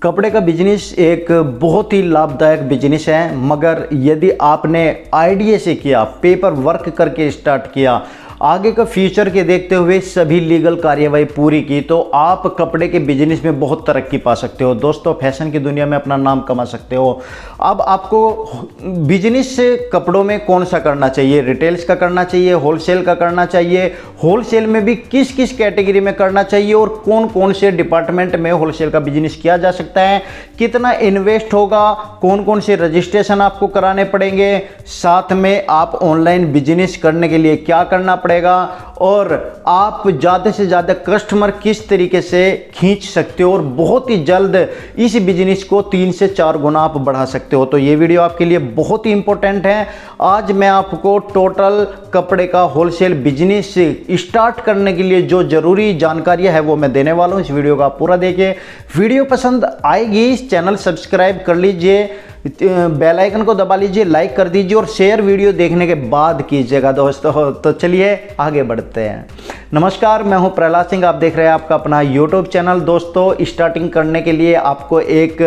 कपड़े का बिजनेस एक बहुत ही लाभदायक बिजनेस है, मगर यदि आपने आइडिया से किया, पेपर वर्क करके स्टार्ट किया, आगे का फ्यूचर के देखते हुए सभी लीगल कार्यवाही पूरी की, तो आप कपड़े के बिजनेस में बहुत तरक्की पा सकते हो। दोस्तों, फैशन की दुनिया में अपना नाम कमा सकते हो। अब आपको बिजनेस कपड़ों में कौन सा करना चाहिए, रिटेल्स का करना चाहिए, होलसेल का करना चाहिए, होलसेल में भी किस किस कैटेगरी में करना चाहिए और कौन कौन से डिपार्टमेंट में होलसेल का बिजनेस किया जा सकता है, कितना इन्वेस्ट होगा, कौन कौन से रजिस्ट्रेशन आपको कराने पड़ेंगे, साथ में आप ऑनलाइन बिजनेस करने के लिए क्या करना पड़ेगा और आप ज़्यादा से ज़्यादा कस्टमर किस तरीके से खींच सकते हो और बहुत ही जल्द इस बिजनेस को 3 से 4 गुना आप बढ़ा सकते हो। तो ये वीडियो आपके लिए बहुत ही इंपॉर्टेंट है। आज मैं आपको टोटल कपड़े का होलसेल बिजनेस स्टार्ट करने के लिए जो ज़रूरी जानकारियां है वो मैं देने वाला हूँ। इस वीडियो का पूरा देखिए। वीडियो पसंद आएगी, इस चैनल सब्सक्राइब कर लीजिए, बेल आइकन को दबा लीजिए, लाइक कर दीजिए और शेयर वीडियो देखने के बाद कीजिएगा दोस्तों। तो चलिए आगे बढ़ते हैं। नमस्कार, मैं हूं प्रहलाद सिंह, आप देख रहे हैं आपका अपना यूट्यूब चैनल। दोस्तों, स्टार्टिंग करने के लिए आपको एक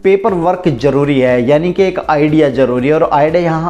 पेपर वर्क जरूरी है, यानी कि एक आइडिया जरूरी है और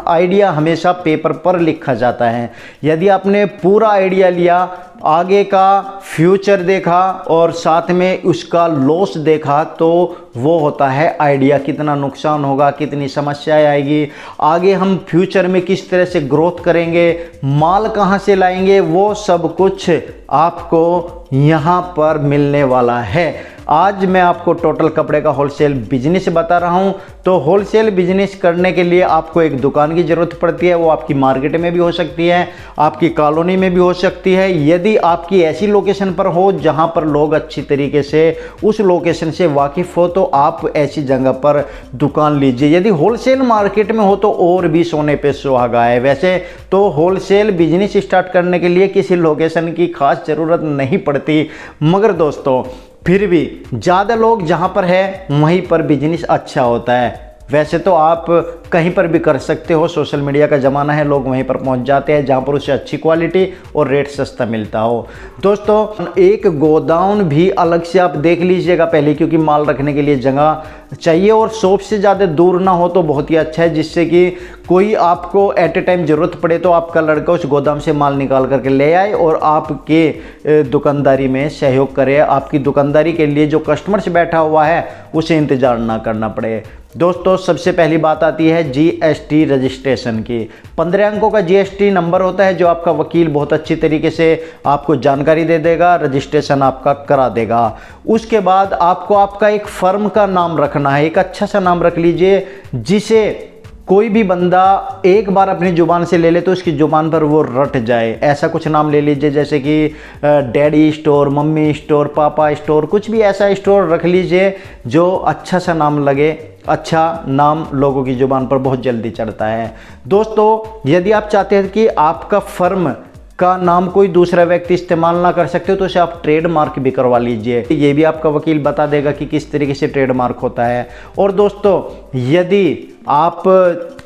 आइडिया हमेशा पेपर पर लिखा जाता है। यदि आपने पूरा आइडिया लिया, आगे का फ्यूचर देखा और साथ में उसका लॉस देखा, तो वो होता है आइडिया। कितना नुकसान होगा, कितनी समस्याएं आएगी, आगे हम फ्यूचर में किस तरह से ग्रोथ करेंगे, माल कहाँ से लाएंगे, वो सब कुछ आपको यहाँ पर मिलने वाला है। आज मैं आपको टोटल कपड़े का होलसेल बिजनेस बता रहा हूँ। तो होलसेल बिजनेस करने के लिए आपको एक दुकान की ज़रूरत पड़ती है। वो आपकी मार्केट में भी हो सकती है, आपकी कॉलोनी में भी हो सकती है। यदि आपकी ऐसी लोकेशन पर हो जहाँ पर लोग अच्छी तरीके से उस लोकेशन से वाकिफ़ हो, तो आप ऐसी जगह पर दुकान लीजिए। यदि होलसेल मार्केट में हो तो और भी सोने पे सुहागा है। वैसे तो होलसेल बिजनेस स्टार्ट करने के लिए किसी लोकेशन की खास ज़रूरत नहीं पड़ती, मगर दोस्तों फिर भी ज़्यादा लोग जहाँ पर है वहीं पर बिजनेस अच्छा होता है। वैसे तो आप कहीं पर भी कर सकते हो, सोशल मीडिया का ज़माना है, लोग वहीं पर पहुंच जाते हैं जहां पर उससे अच्छी क्वालिटी और रेट सस्ता मिलता हो। दोस्तों, एक गोदाउन भी अलग से आप देख लीजिएगा पहले, क्योंकि माल रखने के लिए जगह चाहिए और शॉप से ज़्यादा दूर ना हो तो बहुत ही अच्छा है, जिससे कि कोई आपको एट ए टाइम ज़रूरत पड़े तो आपका लड़का उस गोदाम से माल निकाल करके ले आए और आपके दुकानदारी में सहयोग करे। आपकी दुकानदारी के लिए जो कस्टमर से बैठा हुआ है उसे इंतज़ार ना करना पड़े। दोस्तों, सबसे पहली बात आती है जीएसटी रजिस्ट्रेशन की। 15 अंकों का जीएसटी नंबर होता है जो आपका वकील बहुत अच्छी तरीके से आपको जानकारी दे देगा, रजिस्ट्रेशन आपका करा देगा। उसके बाद आपको आपका एक फर्म का नाम रखना है। एक अच्छा सा नाम रख लीजिए जिसे कोई भी बंदा एक बार अपनी ज़ुबान से ले ले तो उसकी ज़ुबान पर वो रट जाए। ऐसा कुछ नाम ले लीजिए जैसे कि डैडी स्टोर, मम्मी स्टोर, पापा स्टोर, कुछ भी ऐसा स्टोर रख लीजिए जो अच्छा सा नाम लगे। अच्छा नाम लोगों की ज़ुबान पर बहुत जल्दी चढ़ता है। दोस्तों, यदि आप चाहते हैं कि आपका फर्म का नाम कोई दूसरा व्यक्ति इस्तेमाल ना कर सकते हो तो उसे आप ट्रेडमार्क भी करवा लीजिए। ये भी आपका वकील बता देगा कि किस तरीके से ट्रेडमार्क होता है। और दोस्तों, यदि आप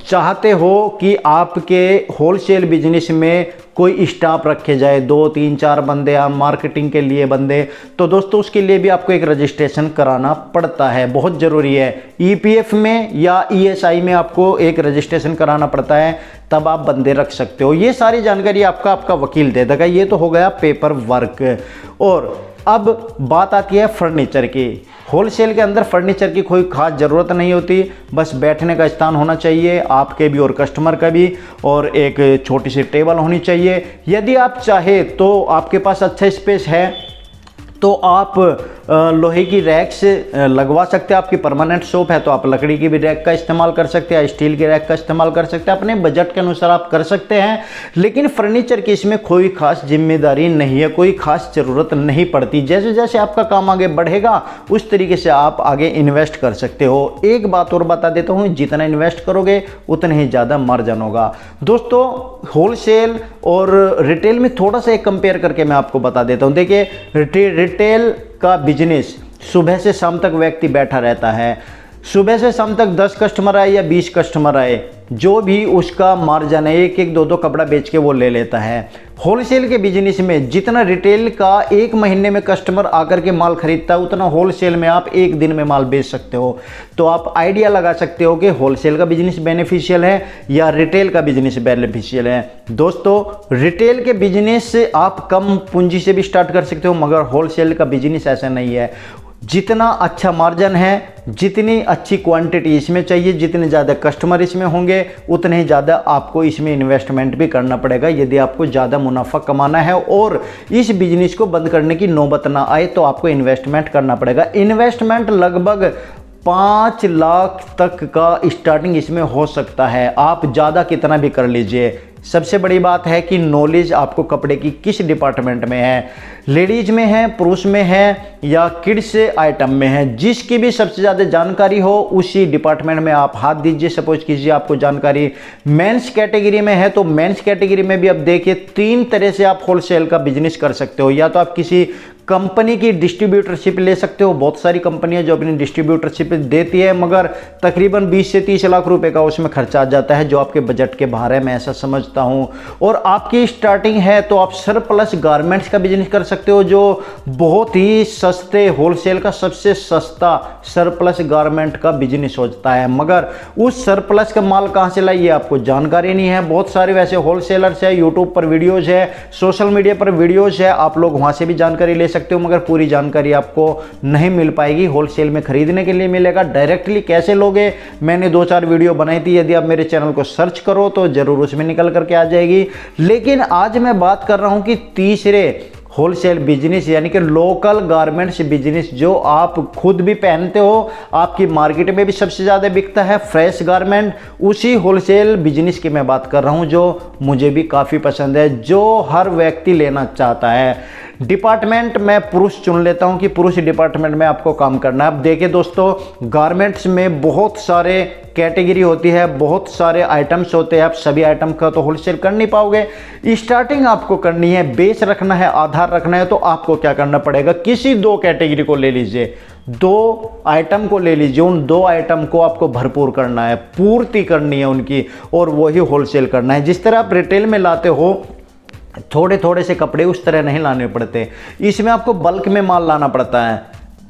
चाहते हो कि आपके होलसेल बिजनेस में कोई स्टाफ रखे जाए, 2, 3, 4 बंदे, आप मार्केटिंग के लिए बंदे, तो दोस्तों उसके लिए भी आपको एक रजिस्ट्रेशन कराना पड़ता है, बहुत ज़रूरी है। ईपीएफ में या ईएसआई में आपको एक रजिस्ट्रेशन कराना पड़ता है, तब आप बंदे रख सकते हो। ये सारी जानकारी आपका वकील दे देगा। ये तो हो गया पेपर वर्क। और अब बात आती है फर्नीचर की। होलसेल के अंदर फर्नीचर की कोई खास ज़रूरत नहीं होती, बस बैठने का स्थान होना चाहिए आपके भी और कस्टमर का भी, और एक छोटी सी टेबल होनी चाहिए। यदि आप चाहे तो आपके पास अच्छा स्पेस है तो आप लोहे की रैक्स लगवा सकते हैं। आपकी परमानेंट शॉप है तो आप लकड़ी की भी रैक का इस्तेमाल कर सकते हैं, स्टील के रैक का इस्तेमाल कर सकते हैं, अपने बजट के अनुसार आप कर सकते हैं। लेकिन फर्नीचर की इसमें कोई खास जिम्मेदारी नहीं है, कोई खास ज़रूरत नहीं पड़ती। जैसे जैसे आपका काम आगे बढ़ेगा उस तरीके से आप आगे इन्वेस्ट कर सकते हो। एक बात और बता देता हूँ, जितना इन्वेस्ट करोगे उतना ही ज़्यादा मार्जिन होगा। दोस्तों, होलसेल और रिटेल में थोड़ा सा एक कंपेयर करके मैं आपको बता देता हूँ। देखिए, रिटेल का बिजनेस सुबह से शाम तक व्यक्ति बैठा रहता है। सुबह से शाम तक 10 कस्टमर आए या 20 कस्टमर आए, जो भी उसका मार्जिन है, एक एक दो दो कपड़ा बेच के वो ले लेता है। होलसेल के बिजनेस में जितना रिटेल का एक महीने में कस्टमर आकर के माल खरीदता है, उतना होलसेल में आप एक दिन में माल बेच सकते हो। तो आप आइडिया लगा सकते हो कि होलसेल का बिजनेस बेनिफिशियल है या रिटेल का बिजनेस बेनिफिशियल है। दोस्तों, रिटेल के बिजनेस से आप कम पूंजी से भी स्टार्ट कर सकते हो, मगर होलसेल का बिजनेस ऐसा नहीं है। जितना अच्छा मार्जिन है, जितनी अच्छी क्वांटिटी इसमें चाहिए, जितने ज़्यादा कस्टमर इसमें होंगे, उतने ही ज़्यादा आपको इसमें इन्वेस्टमेंट भी करना पड़ेगा। यदि आपको ज़्यादा मुनाफा कमाना है और इस बिजनेस को बंद करने की नौबत ना आए, तो आपको इन्वेस्टमेंट करना पड़ेगा। इन्वेस्टमेंट लगभग 5 लाख तक का स्टार्टिंग इसमें हो सकता है। आप ज़्यादा कितना भी कर लीजिए। सबसे बड़ी बात है कि नॉलेज आपको कपड़े की किस डिपार्टमेंट में है, लेडीज में है, पुरुष में है या किड्स आइटम में है, जिसकी भी सबसे ज़्यादा जानकारी हो उसी डिपार्टमेंट में आप हाथ दीजिए। सपोज कीजिए आपको जानकारी मेंस कैटेगरी में है, तो मेंस कैटेगरी में भी अब देखिए 3 तरह से आप होलसेल का बिजनेस कर सकते हो। या तो आप किसी कंपनी की डिस्ट्रीब्यूटरशिप ले सकते हो। बहुत सारी कंपनियां जो अपनी डिस्ट्रीब्यूटरशिप देती है, मगर तकरीबन 20 से 30 लाख रुपए का उसमें खर्चा आ जाता है, जो आपके बजट के बाहर है, मैं ऐसा समझता हूं। और आपकी स्टार्टिंग है तो आप सरप्लस गारमेंट्स का बिजनेस कर सकते हो, जो बहुत ही सस्ते, होलसेल का सबसे सस्ता सरप्लस गारमेंट का बिजनेस होता है। मगर उस सरप्लस का माल कहां से लाइए, आपको जानकारी नहीं है। बहुत सारे वैसे होलसेलर्स है, यूट्यूब पर वीडियोज है, सोशल मीडिया पर वीडियोज है, आप लोग वहां से भी जानकारी ले सकते हो, मगर पूरी जानकारी आपको नहीं मिल पाएगी। होलसेल में खरीदने के लिए मिलेगा, डायरेक्टली कैसे लोगे, मैंने 2-4 वीडियो बनाई थी, यदि आप मेरे चैनल को सर्च करो तो जरूर उसमें निकल करके आ जाएगी। लेकिन आज मैं बात कर रहा हूं कि तीसरे होलसेल बिजनेस यानी कि लोकल गारमेंट्स बिजनेस, जो आप खुद भी पहनते हो, आपकी मार्केट में भी सबसे ज़्यादा बिकता है, फ्रेश गारमेंट। उसी होलसेल बिजनेस की मैं बात कर रहा हूं, जो मुझे भी काफ़ी पसंद है, जो हर व्यक्ति लेना चाहता है। डिपार्टमेंट मैं पुरुष चुन लेता हूं कि पुरुष डिपार्टमेंट में आपको काम करना है। अब देखिए दोस्तों, गारमेंट्स में बहुत सारे कैटेगरी होती है, बहुत सारे आइटम्स होते हैं। आप सभी आइटम का तो होलसेल कर नहीं पाओगे। स्टार्टिंग आपको करनी है, बेस रखना है, आधार रखना है, तो आपको क्या करना पड़ेगा, किसी 2 कैटेगरी को ले लीजिए, 2 आइटम को ले लीजिए, उन 2 आइटम को आपको भरपूर करना है, पूर्ति करनी है उनकी, और वही होलसेल करना है। जिस तरह आप रिटेल में लाते हो थोड़े थोड़े से कपड़े, उस तरह नहीं लाने पड़ते। इसमें आपको बल्क में माल लाना पड़ता है।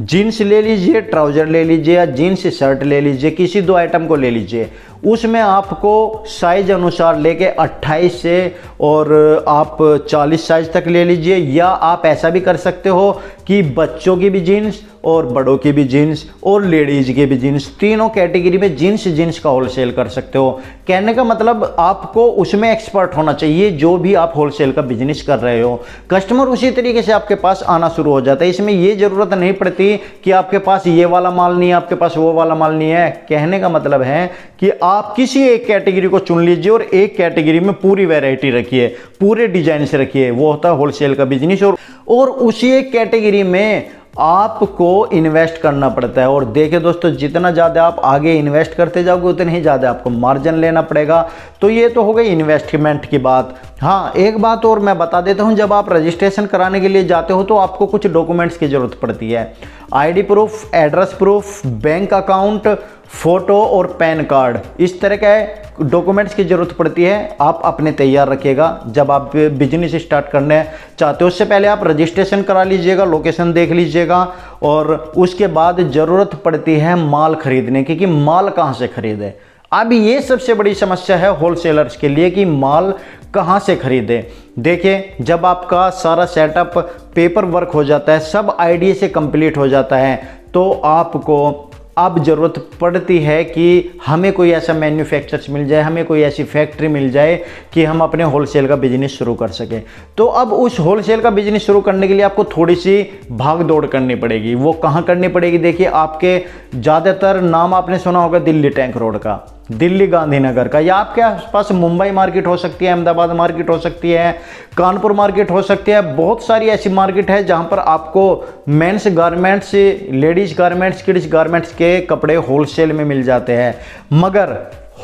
जीन्स ले लीजिए, ट्राउजर ले लीजिए, या जीन्स शर्ट ले लीजिए, किसी 2 आइटम को ले लीजिए। उसमें आपको साइज अनुसार लेके 28 से और आप 40 साइज तक ले लीजिए। या आप ऐसा भी कर सकते हो कि बच्चों की भी जीन्स और बड़ों की भी जीन्स और लेडीज के भी जीन्स, तीनों कैटेगरी में जीन्स का होलसेल कर सकते हो। कहने का मतलब आपको उसमें एक्सपर्ट होना चाहिए, जो भी आप होलसेल का बिजनेस कर रहे हो। कस्टमर उसी तरीके से आपके पास आना शुरू हो जाता है। इसमें ये जरूरत नहीं पड़ती कि आपके पास ये वाला माल नहीं है, आपके पास वो वाला माल नहीं है। कहने का मतलब है कि आप किसी एक कैटेगरी को चुन लीजिए और एक कैटेगरी में पूरी वैरायटी रखिए, पूरे डिजाइन से रखिए, वो होता है होलसेल का बिजनेस। और उसी एक कैटेगरी में आपको इन्वेस्ट करना पड़ता है। और देखिए दोस्तों, जितना ज़्यादा आप आगे इन्वेस्ट करते जाओगे, उतने ही ज़्यादा आपको मार्जिन लेना पड़ेगा। तो ये तो हो गई इन्वेस्टमेंट की बात। हाँ, एक बात और मैं बता देता हूँ, जब आप रजिस्ट्रेशन कराने के लिए जाते हो तो आपको कुछ डॉक्यूमेंट्स की ज़रूरत पड़ती है। ID proof, address proof, bank account, photo और पैन कार्ड, इस तरह के डॉक्यूमेंट्स की ज़रूरत पड़ती है। आप अपने तैयार रखिएगा जब आप बिजनेस स्टार्ट करने चाहते हो। उससे पहले आप रजिस्ट्रेशन करा लीजिएगा, लोकेशन देख लीजिएगा, और उसके बाद ज़रूरत पड़ती है माल खरीदने की, कि माल कहाँ से खरीदें। अब ये सबसे बड़ी समस्या है होलसेलर्स के लिए कि माल कहाँ से खरीदें। देखिए, जब आपका सारा सेटअप पेपर वर्क हो जाता है, सब आईडी से कंप्लीट हो जाता है, तो आपको अब ज़रूरत पड़ती है कि हमें कोई ऐसा मैन्युफैक्चरर्स मिल जाए, हमें कोई ऐसी फैक्ट्री मिल जाए कि हम अपने होलसेल का बिजनेस शुरू कर सकें। तो अब उस होलसेल का बिजनेस शुरू करने के लिए आपको थोड़ी सी भाग दौड़ करनी पड़ेगी। वो कहाँ करनी पड़ेगी? देखिए, आपके ज़्यादातर नाम आपने सुना होगा दिल्ली टैंक रोड का, दिल्ली गांधीनगर का, या आपके आसपास मुंबई मार्केट हो सकती है, अहमदाबाद मार्केट हो सकती है, कानपुर मार्केट हो सकती है। बहुत सारी ऐसी मार्केट है जहां पर आपको men's garments, ladies garments, kids garments के कपड़े होलसेल में मिल जाते हैं। मगर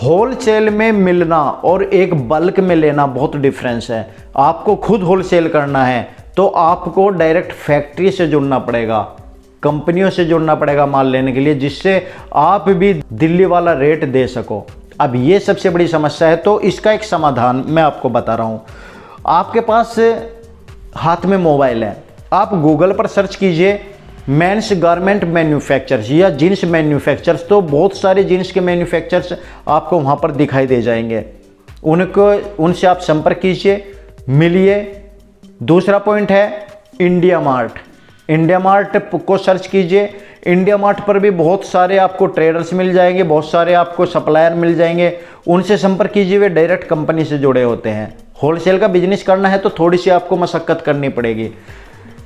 होलसेल में मिलना और एक बल्क में लेना बहुत डिफरेंस है। आपको खुद होलसेल करना है तो आपको डायरेक्ट फैक्ट्री से जुड़ना पड़ेगा। कंपनियों से जुड़ना पड़ेगा माल लेने के लिए, जिससे आप भी दिल्ली वाला रेट दे सको। अब ये सबसे बड़ी समस्या है, तो इसका एक समाधान मैं आपको बता रहा हूँ। आपके पास हाथ में मोबाइल है, आप गूगल पर सर्च कीजिए मेंस गारमेंट मैन्युफैक्चरर्स या जीन्स मैन्युफैक्चरर्स, तो बहुत सारे जीन्स के मैन्युफैक्चरर्स आपको वहाँ पर दिखाई दे जाएंगे। उनसे आप संपर्क कीजिए, मिलिए। दूसरा पॉइंट है इंडिया मार्ट। इंडिया मार्ट को सर्च कीजिए। इंडिया मार्ट पर भी बहुत सारे आपको ट्रेडर्स मिल जाएंगे, बहुत सारे आपको सप्लायर मिल जाएंगे, उनसे संपर्क कीजिए। वे डायरेक्ट कंपनी से जुड़े होते हैं। होलसेल का बिजनेस करना है तो थोड़ी सी आपको मशक्कत करनी पड़ेगी।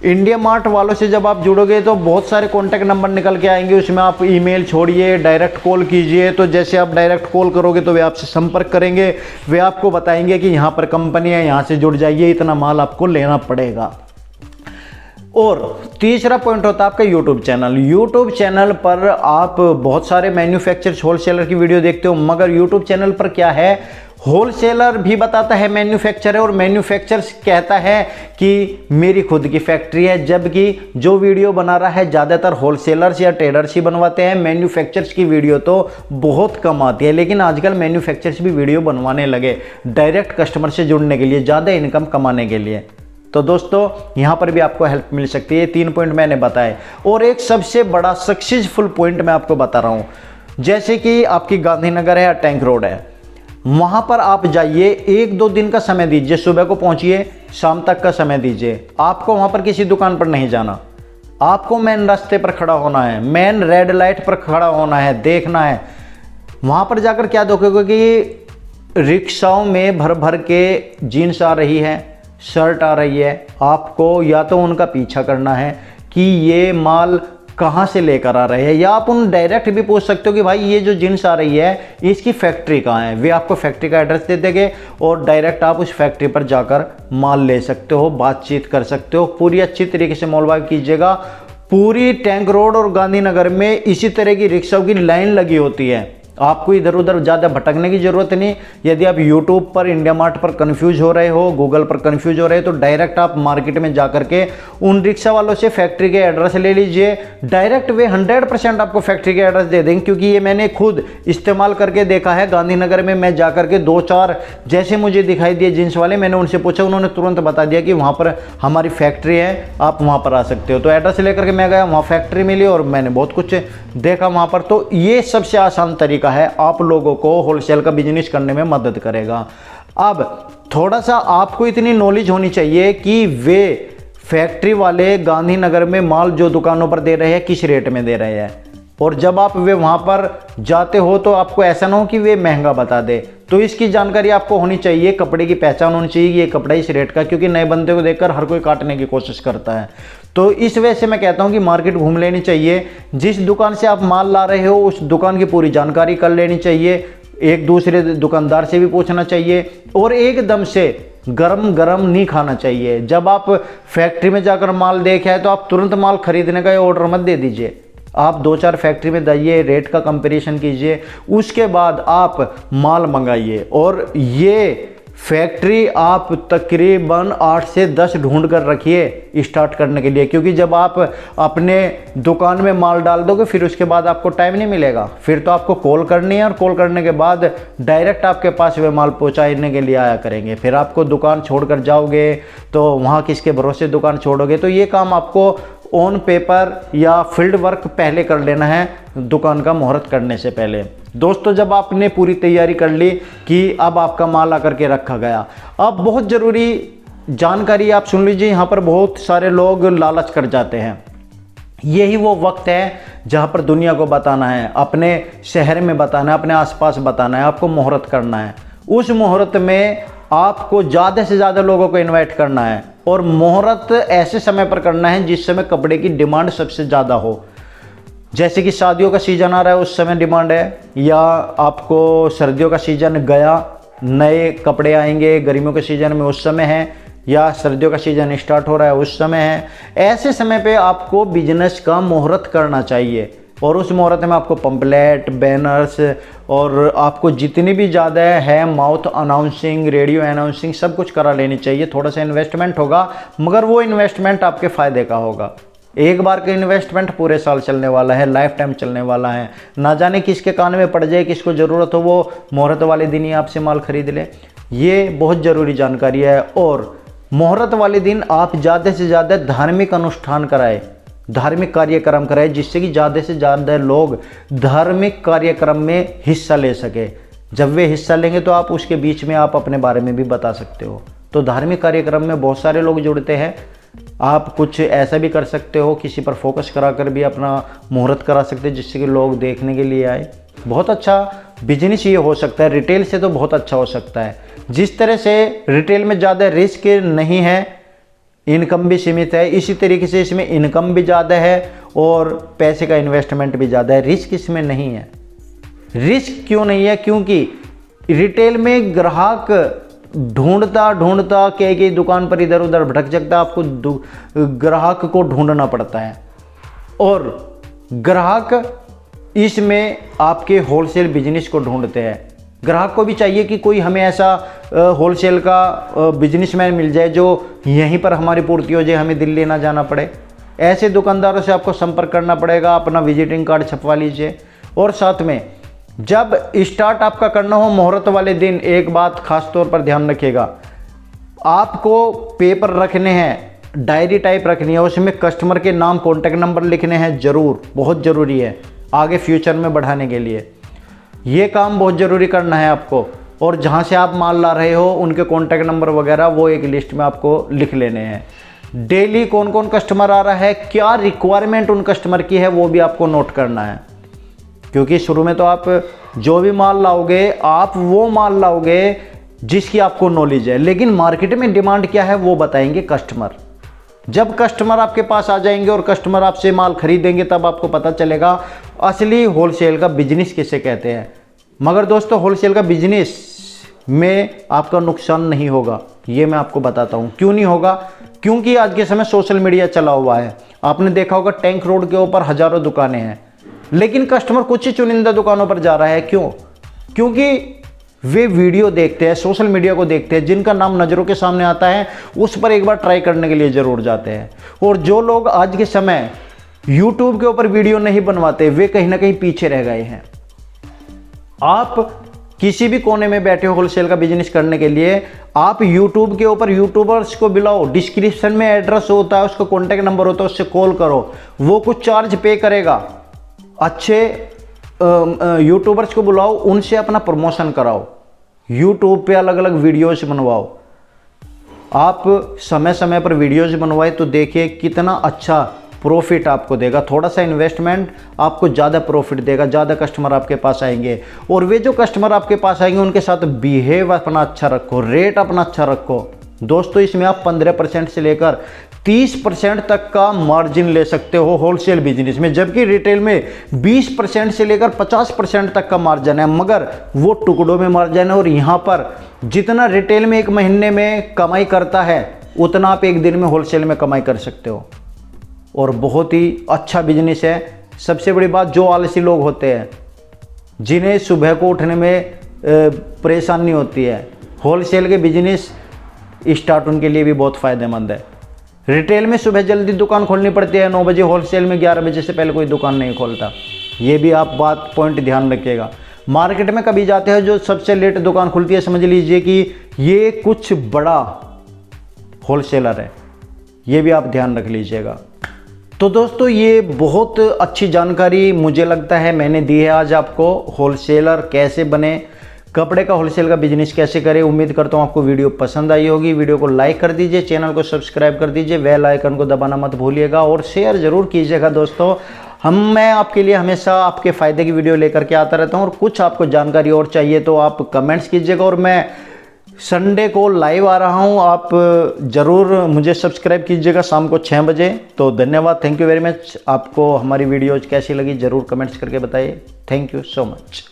इंडिया मार्ट वालों से जब आप जुड़ोगे तो बहुत सारे कॉन्टैक्ट नंबर निकल के आएंगे, उसमें आप ईमेल छोड़िए, डायरेक्ट कॉल कीजिए। तो जैसे आप डायरेक्ट कॉल करोगे तो वे आपसे संपर्क करेंगे, वे आपको बताएंगे कि यहाँ पर कंपनी है, यहाँ से जुड़ जाइए, इतना माल आपको लेना पड़ेगा। और तीसरा पॉइंट होता है आपका यूट्यूब चैनल। यूट्यूब चैनल पर आप बहुत सारे मैन्युफैक्चरर्स होलसेलर की वीडियो देखते हो, मगर यूट्यूब चैनल पर क्या है, होलसेलर भी बताता है मैन्युफैक्चरर है, और मैन्युफैक्चरर्स कहता है कि मेरी खुद की फैक्ट्री है, जबकि जो वीडियो बना रहा है ज़्यादातर होलसेलर्स या ट्रेडर्स ही बनवाते हैं। मैन्युफैक्चरर्स की वीडियो तो बहुत कम आती है, लेकिन आजकल मैन्युफैक्चरर्स भी वीडियो बनवाने लगे डायरेक्ट कस्टमर से जुड़ने के लिए, ज़्यादा इनकम कमाने के लिए। तो दोस्तों यहाँ पर भी आपको हेल्प मिल सकती है। 3 पॉइंट मैंने बताए, और एक सबसे बड़ा सक्सेसफुल पॉइंट मैं आपको बता रहा हूँ। जैसे कि आपकी गांधीनगर है या टैंक रोड है, वहाँ पर आप जाइए, 1-2 दिन का समय दीजिए, सुबह को पहुँचिए, शाम तक का समय दीजिए। आपको वहाँ पर किसी दुकान पर नहीं जाना, आपको मेन रास्ते पर खड़ा होना है, मेन रेड लाइट पर खड़ा होना है, देखना है। वहाँ पर जाकर क्या देखोगे कि रिक्शाओं में भर भर के जीन्स आ रही है, शर्ट आ रही है। आपको या तो उनका पीछा करना है कि ये माल कहाँ से लेकर आ रहे हैं, या आप उन डायरेक्ट भी पूछ सकते हो कि भाई ये जो जीन्स आ रही है इसकी फैक्ट्री कहाँ है। वे आपको फैक्ट्री का एड्रेस दे देंगे और डायरेक्ट आप उस फैक्ट्री पर जाकर माल ले सकते हो, बातचीत कर सकते हो। पूरी अच्छी तरीके से मोलभाव कीजिएगा। पूरी टैंक रोड और गांधीनगर में इसी तरह की रिक्शाओं की लाइन लगी होती है, आपको इधर उधर ज़्यादा भटकने की ज़रूरत नहीं। यदि आप YouTube पर इंडिया मार्ट पर कंफ्यूज हो रहे हो, गूगल पर कंफ्यूज हो रहे हो, तो डायरेक्ट आप मार्केट में जाकर के उन रिक्शा वालों से फैक्ट्री के एड्रेस ले लीजिए। डायरेक्ट वे 100% आपको फैक्ट्री के एड्रेस दे देंगे, क्योंकि ये मैंने खुद इस्तेमाल करके देखा है। गांधीनगर में मैं जाकर के 2-4 जैसे मुझे दिखाई दिए जींस वाले, मैंने उनसे पूछा, उन्होंने तुरंत बता दिया कि वहाँ पर हमारी फैक्ट्री है, आप वहाँ पर आ सकते हो। तो एड्रेस लेकर के मैं गया, वहाँ फैक्ट्री मिली और मैंने बहुत कुछ देखा वहाँ पर। तो ये सबसे आसान तरीका है, आप लोगों को होलसेल का बिजनेस करने में मदद करेगा। अब थोड़ा सा आपको इतनी नॉलेज होनी चाहिए कि वे फैक्ट्री वाले गांधीनगर में माल जो दुकानों पर दे रहे हैं किस रेट में दे रहे हैं, और जब आप वे वहां पर जाते हो तो आपको ऐसा ना हो कि वे महंगा बता दे। तो इसकी जानकारी आपको होनी चाहिए, कपड़े की पहचान होनी चाहिए कि ये कपड़ा इस रेट का, क्योंकि नए बंदे को देखकर हर कोई काटने की कोशिश करता है। तो इस वजह से मैं कहता हूं कि मार्केट घूम लेनी चाहिए। जिस दुकान से आप माल ला रहे हो उस दुकान की पूरी जानकारी कर लेनी चाहिए, एक दूसरे दुकानदार से भी पूछना चाहिए, और एकदम से गरम गरम नहीं खाना चाहिए। जब आप फैक्ट्री में जाकर माल देखा है तो आप तुरंत माल खरीदने का ऑर्डर मत दे दीजिए। आप 2-4 फैक्ट्री में जाइए, रेट का कंपैरिजन कीजिए, उसके बाद आप माल मंगाइए। और ये फैक्ट्री आप तकरीबन 8 से 10 ढूंढ कर रखिए स्टार्ट करने के लिए, क्योंकि जब आप अपने दुकान में माल डाल दोगे फिर उसके बाद आपको टाइम नहीं मिलेगा। फिर तो आपको कॉल करनी है, और कॉल करने के बाद डायरेक्ट आपके पास वे माल पहुंचाने के लिए आया करेंगे। फिर आपको दुकान छोड़कर जाओगे तो वहाँ किसके भरोसे दुकान छोड़ोगे। तो ये काम आपको ऑन पेपर या फील्ड वर्क पहले कर लेना है, दुकान का मुहूर्त करने से पहले। दोस्तों, जब आपने पूरी तैयारी कर ली कि अब आपका माल आकर के रखा गया, अब बहुत ज़रूरी जानकारी आप सुन लीजिए। यहाँ पर बहुत सारे लोग लालच कर जाते हैं। यही वो वक्त है जहाँ पर दुनिया को बताना है, अपने शहर में बताना है, अपने आसपास बताना है, आपको मुहूर्त करना है। उस मुहूर्त में आपको ज़्यादा से ज़्यादा लोगों को इनवाइट करना है, और मुहूर्त ऐसे समय पर करना है जिस समय कपड़े की डिमांड सबसे ज़्यादा हो। जैसे कि शादियों का सीज़न आ रहा है उस समय डिमांड है, या आपको सर्दियों का सीज़न गया, नए कपड़े आएंगे गर्मियों के सीज़न में उस समय है, या सर्दियों का सीज़न स्टार्ट हो रहा है उस समय है। ऐसे समय पे आपको बिजनेस का मुहूर्त करना चाहिए, और उस मुहूर्त में आपको पंपलेट, बैनर्स, और आपको जितनी भी ज़्यादा है माउथ अनाउंसिंग, रेडियो अनाउंसिंग सब कुछ करा लेनी चाहिए। थोड़ा सा इन्वेस्टमेंट होगा, मगर वो इन्वेस्टमेंट आपके फ़ायदे का होगा। एक बार का इन्वेस्टमेंट पूरे साल चलने वाला है, लाइफ टाइम चलने वाला है। ना जाने किसके कान में पड़ जाए, किसको ज़रूरत हो वो मुहूर्त वाले दिन ही आपसे माल खरीद ले। ये बहुत ज़रूरी जानकारी है। और मुहूर्त वाले दिन आप ज़्यादा से ज़्यादा धार्मिक अनुष्ठान कराएं, धार्मिक कार्यक्रम कराएं, जिससे कि ज़्यादा से ज़्यादा लोग धार्मिक कार्यक्रम में हिस्सा ले सके। जब वे हिस्सा लेंगे तो आप उसके बीच में आप अपने बारे में भी बता सकते हो। तो धार्मिक कार्यक्रम में बहुत सारे लोग जुड़ते हैं। आप कुछ ऐसा भी कर सकते हो, किसी पर फोकस कराकर भी अपना मुहूर्त करा सकते हैं, जिससे कि लोग देखने के लिए आए। बहुत अच्छा बिजनेस ये हो सकता है, रिटेल से तो बहुत अच्छा हो सकता है। जिस तरह से रिटेल में ज़्यादा रिस्क नहीं है, इनकम भी सीमित है, इसी तरीके से इसमें इनकम भी ज़्यादा है और पैसे का इन्वेस्टमेंट भी ज़्यादा है। रिस्क इसमें नहीं है। रिस्क क्यों नहीं है? क्योंकि रिटेल में ग्राहक ढूंढता कई दुकान पर इधर उधर भटक सकता है, आपको ग्राहक को ढूंढना पड़ता है। और ग्राहक इसमें आपके होलसेल बिजनेस को ढूंढते हैं। ग्राहक को भी चाहिए कि कोई हमें ऐसा होलसेल का बिजनेसमैन मिल जाए जो यहीं पर हमारी पूर्ति हो जाए, हमें दिल्ली ना जाना पड़े। ऐसे दुकानदारों से आपको संपर्क करना पड़ेगा, अपना विजिटिंग कार्ड छपवा लीजिए। और साथ में जब स्टार्ट आपका करना हो मुहूर्त वाले दिन, एक बात खास तौर पर ध्यान रखिएगा, आपको पेपर रखने हैं, डायरी टाइप रखनी है, उसमें कस्टमर के नाम, कॉन्टैक्ट नंबर लिखने हैं ज़रूर, बहुत ज़रूरी है आगे फ्यूचर में बढ़ाने के लिए। ये काम बहुत ज़रूरी करना है आपको। और जहाँ से आप माल ला रहे हो उनके कॉन्टैक्ट नंबर वगैरह वो एक लिस्ट में आपको लिख लेने हैं। डेली कौन कौन कस्टमर आ रहा है, क्या रिक्वायरमेंट उन कस्टमर की है, वो भी आपको नोट करना है। क्योंकि शुरू में तो आप जो भी माल लाओगे, आप वो माल लाओगे जिसकी आपको नॉलेज है, लेकिन मार्केट में डिमांड क्या है वो बताएंगे कस्टमर। जब कस्टमर आपके पास आ जाएंगे और कस्टमर आपसे माल खरीदेंगे, तब आपको पता चलेगा असली होलसेल का बिजनेस किसे कहते हैं। मगर दोस्तों, होलसेल का बिजनेस में आपका नुकसान नहीं होगा, ये मैं आपको बताता हूँ। क्यों नहीं होगा? क्योंकि आज के समय सोशल मीडिया चला हुआ है। आपने देखा होगा टैंक रोड के ऊपर हजारों दुकानें हैं, लेकिन कस्टमर कुछ ही चुनिंदा दुकानों पर जा रहा है। क्यों? क्योंकि वे वीडियो देखते हैं, सोशल मीडिया को देखते हैं, जिनका नाम नज़रों के सामने आता है उस पर एक बार ट्राई करने के लिए ज़रूर जाते हैं। और जो लोग आज के समय YouTube के ऊपर वीडियो नहीं बनवाते, वे कहीं ना कहीं पीछे रह गए हैं। आप किसी भी कोने में बैठे हो होलसेल का बिजनेस करने के लिए, आप YouTube के ऊपर यूट्यूबर्स को बुलाओ, डिस्क्रिप्शन में एड्रेस होता है, उसका कॉन्टैक्ट नंबर होता है, उससे कॉल करो, वो कुछ चार्ज पे करेगा। अच्छे यूट्यूबर्स को बुलाओ, उनसे अपना प्रमोशन कराओ, यूट्यूब पे अलग अलग वीडियोस बनवाओ। आप समय समय पर वीडियोस बनवाए तो देखिए कितना अच्छा प्रॉफिट आपको देगा। थोड़ा सा इन्वेस्टमेंट आपको ज़्यादा प्रॉफिट देगा, ज़्यादा कस्टमर आपके पास आएंगे। और वे जो कस्टमर आपके पास आएंगे उनके साथ बिहेव अपना अच्छा रखो, रेट अपना अच्छा रखो। दोस्तों, इसमें आप 15% से लेकर 30% तक का मार्जिन ले सकते हो होलसेल बिजनेस में, जबकि रिटेल में 20% से लेकर 50% तक का मार्जिन है, मगर वो टुकड़ों में मार्जिन है। और यहाँ पर जितना रिटेल में एक महीने में कमाई करता है, उतना आप एक दिन में होलसेल में कमाई कर सकते हो। और बहुत ही अच्छा बिजनेस है। सबसे बड़ी बात, जो आलसी लोग होते हैं, जिन्हें सुबह को उठने में परेशानी होती है, होलसेल के बिजनेस स्टार्ट उनके लिए भी बहुत फ़ायदेमंद है। रिटेल में सुबह जल्दी दुकान खोलनी पड़ती है 9 बजे, होलसेल में 11 बजे से पहले कोई दुकान नहीं खोलता। ये भी आप बात पॉइंट ध्यान रखिएगा। मार्केट में कभी जाते हैं जो सबसे लेट दुकान खुलती है, समझ लीजिए कि ये कुछ बड़ा होलसेलर है। ये भी आप ध्यान रख लीजिएगा। तो दोस्तों, ये बहुत अच्छी जानकारी मुझे लगता है मैंने दी है आज आपको। होलसेलर कैसे बने, कपड़े का होलसेल का बिजनेस कैसे करें। उम्मीद करता हूँ आपको वीडियो पसंद आई होगी। वीडियो को लाइक कर दीजिए, चैनल को सब्सक्राइब कर दीजिए, बेल आइकन को दबाना मत भूलिएगा और शेयर ज़रूर कीजिएगा। दोस्तों, मैं आपके लिए हमेशा आपके फ़ायदे की वीडियो लेकर के आता रहता हूँ। और कुछ आपको जानकारी और चाहिए तो आप कमेंट्स कीजिएगा। और मैं संडे को लाइव आ रहा हूँ, आप ज़रूर मुझे सब्सक्राइब कीजिएगा शाम को 6 बजे। तो धन्यवाद, थैंक यू वेरी मच। आपको हमारी वीडियोज़ कैसी लगी ज़रूर कमेंट्स करके बताइए। Thank you so much.